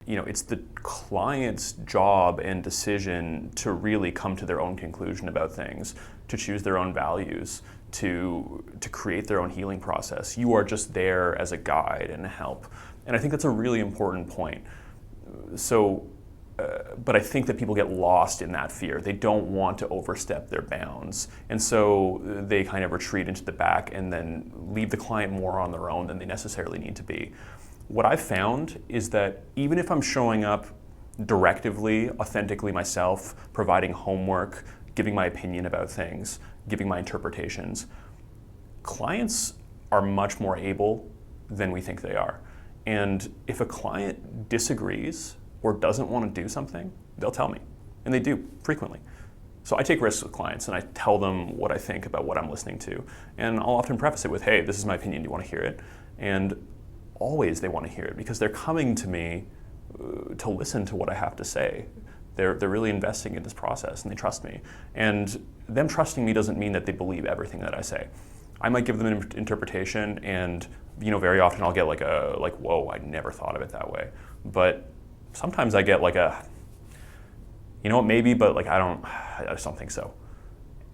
It's the client's job and decision to really come to their own conclusion about things, to choose their own values, to create their own healing process. You are just there as a guide and a help. And I think that's a really important point. But I think that people get lost in that fear. They don't want to overstep their bounds. And so they kind of retreat into the back and then leave the client more on their own than they necessarily need to be. What I've found is that even if I'm showing up directively, authentically myself, providing homework, giving my opinion about things, giving my interpretations, clients are much more able than we think they are. And if a client disagrees or doesn't want to do something, they'll tell me. And they do frequently. So I take risks with clients and I tell them what I think about what I'm listening to. And I'll often preface it with, hey, this is my opinion, do you want to hear it? And always they want to hear it because they're coming to me to listen to what I have to say. They're really investing in this process and they trust me. And them trusting me doesn't mean that they believe everything that I say. I might give them an interpretation and very often I'll get like, whoa, I never thought of it that way. But sometimes I get like maybe, but I just don't think so.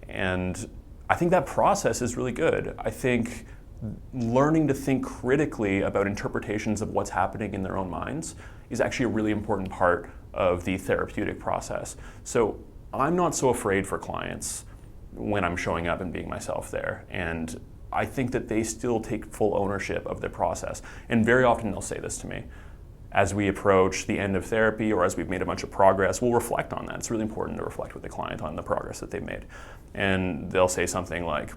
And I think that process is really good. I think learning to think critically about interpretations of what's happening in their own minds is actually a really important part of the therapeutic process. So I'm not so afraid for clients when I'm showing up and being myself there. And I think that they still take full ownership of their process. And very often they'll say this to me. As we approach the end of therapy or as we've made a bunch of progress, we'll reflect on that. It's really important to reflect with the client on the progress that they've made. And they'll say something like,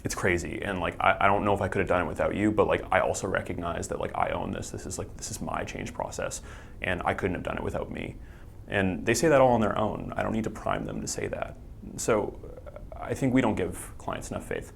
it's crazy, and I don't know if I could have done it without you, but I also recognize that I own this. This is my change process, and I couldn't have done it without me. And they say that all on their own. I don't need to prime them to say that. So I think we don't give clients enough faith.